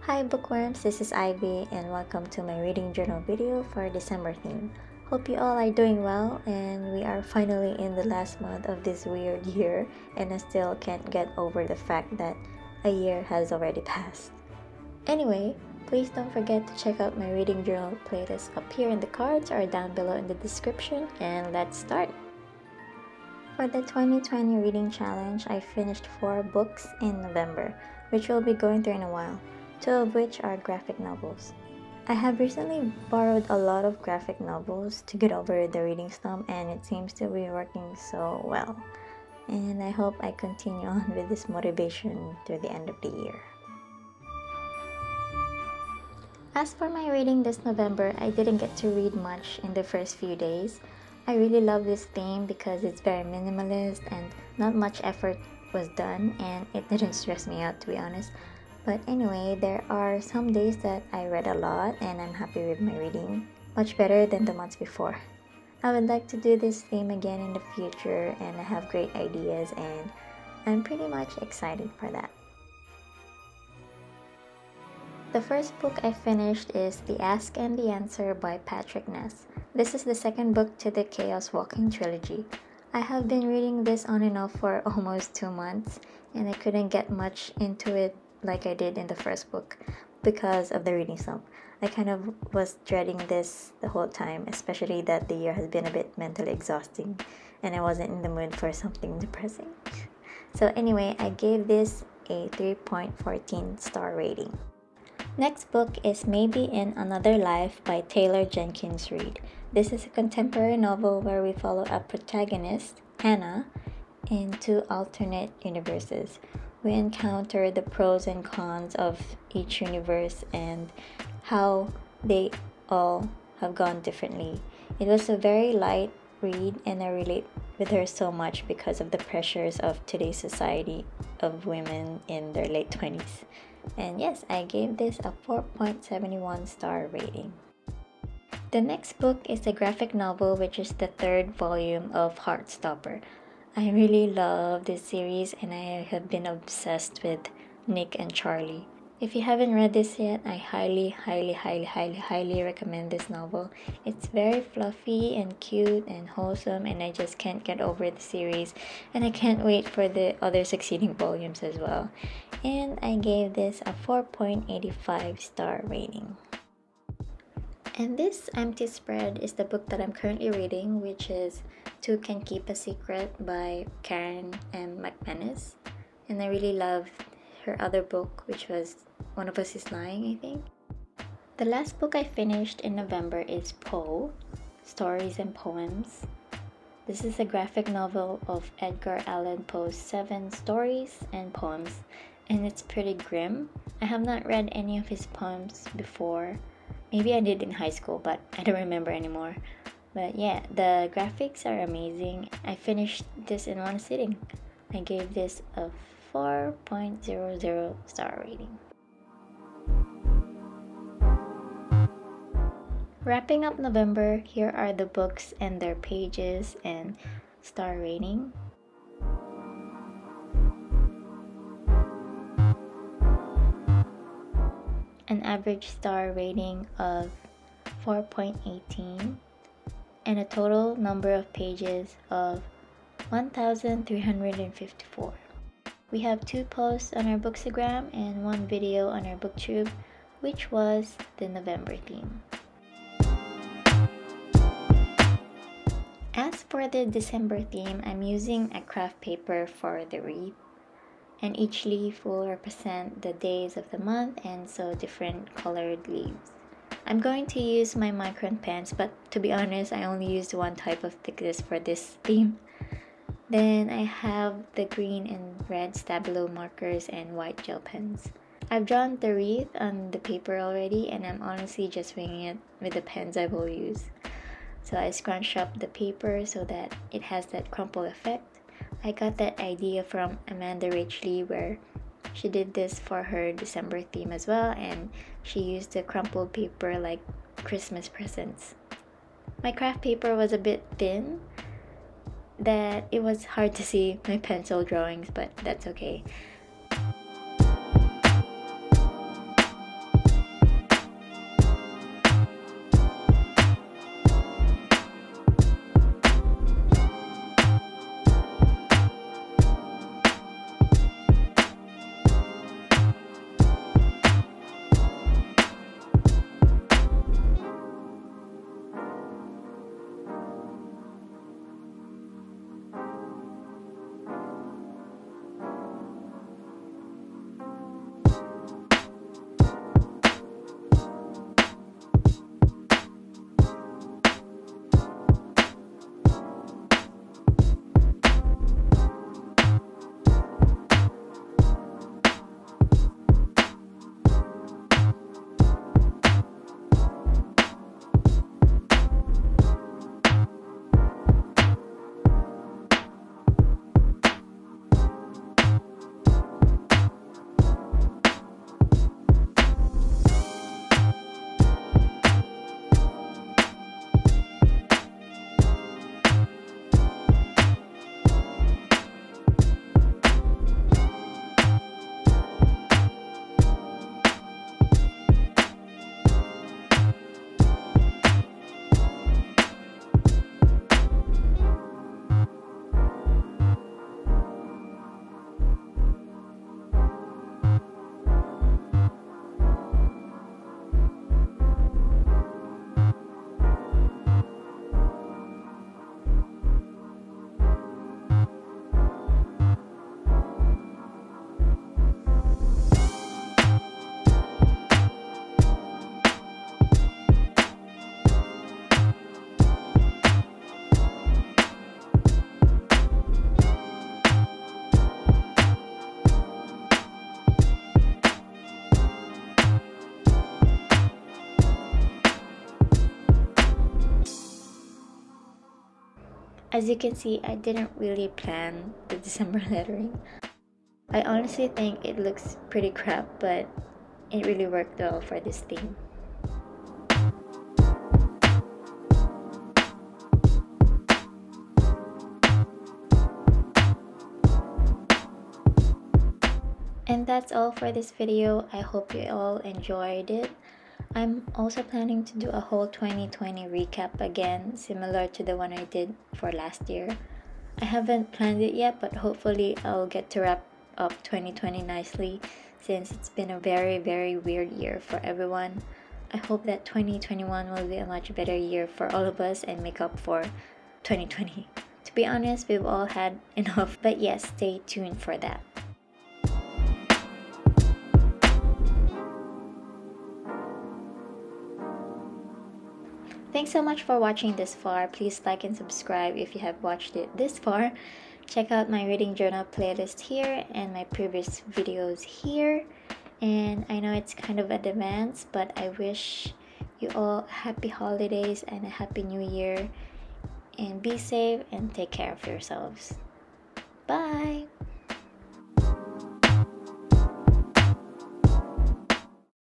Hi bookworms, this is Ivy and welcome to my reading journal video for December theme. Hope you all are doing well and we are finally in the last month of this weird year and I still can't get over the fact that a year has already passed. Anyway, please don't forget to check out my reading journal playlist up here in the cards or down below in the description, and let's start! For the 2020 reading challenge, I finished 4 books in November, which we'll be going through in a while, 2 of which are graphic novels. I have recently borrowed a lot of graphic novels to get over the reading slump and it seems to be working so well. And I hope I continue on with this motivation through the end of the year. As for my reading this November, I didn't get to read much in the first few days. I really love this theme because it's very minimalist and not much effort was done and it didn't stress me out, to be honest. But anyway, there are some days that I read a lot and I'm happy with my reading, much better than the months before. I would like to do this theme again in the future and I have great ideas and I'm pretty much excited for that. The first book I finished is The Ask and the Answer by Patrick Ness. This is the second book to the Chaos Walking trilogy. I have been reading this on and off for almost 2 months and I couldn't get much into it like I did in the first book because of the reading slump. I kind of was dreading this the whole time, especially that the year has been a bit mentally exhausting and I wasn't in the mood for something depressing. So anyway, I gave this a 3.14 star rating. Next book is Maybe in Another Life by Taylor Jenkins Reid. This is a contemporary novel where we follow a protagonist, Hannah, in 2 alternate universes. We encounter the pros and cons of each universe and how they all have gone differently. It was a very light read and I relate with her so much because of the pressures of today's society of women in their late 20s. And yes, I gave this a 4.71 star rating. The next book is a graphic novel which is the 3rd volume of Heartstopper. I really love this series and I have been obsessed with Nick and Charlie. If you haven't read this yet, I highly recommend this novel. It's very fluffy and cute and wholesome and I just can't get over the series and I can't wait for the other succeeding volumes as well. And I gave this a 4.85 star rating. And this empty spread is the book that I'm currently reading, which is Two Can Keep a Secret by Karen M. McManus. And I really loved her other book, which was One of Us is Lying, I think. The last book I finished in November is Poe, Stories and Poems. This is a graphic novel of Edgar Allan Poe's 7 stories and poems, and it's pretty grim. I have not read any of his poems before. Maybe I did in high school, but I don't remember anymore. But yeah, the graphics are amazing. I finished this in one sitting. I gave this a 4.00 star rating. Wrapping up November, here are the books and their pages and star rating. An average star rating of 4.18 and a total number of pages of 1,354. We have 2 posts on our Bookstagram and 1 video on our BookTube, which was the November theme. As for the December theme, I'm using a craft paper for the wreath. And each leaf will represent the days of the month and so different colored leaves. I'm going to use my micron pens, but to be honest, I only used 1 type of thickness for this theme. Then I have the green and red Stabilo markers and white gel pens. I've drawn the wreath on the paper already and I'm honestly just winging it with the pens I will use. So I scrunch up the paper so that it has that crumple effect. I got that idea from Amanda Ridgely where she did this for her December theme as well and she used the crumpled paper like Christmas presents. My craft paper was a bit thin that it was hard to see my pencil drawings, but that's okay. As you can see, I didn't really plan the December lettering. I honestly think it looks pretty crap, but it really worked well for this theme. And that's all for this video. I hope you all enjoyed it. I'm also planning to do a whole 2020 recap again, similar to the one I did for last year. I haven't planned it yet, but hopefully I'll get to wrap up 2020 nicely, since it's been a very weird year for everyone. I hope that 2021 will be a much better year for all of us and make up for 2020. To be honest, we've all had enough, but yes, stay tuned for that. Thanks so much for watching this far. Please like and subscribe if you have watched it this far. Check out my reading journal playlist here and my previous videos here. And I know it's kind of advanced, but I wish you all happy holidays and a happy new year. And be safe and take care of yourselves. Bye!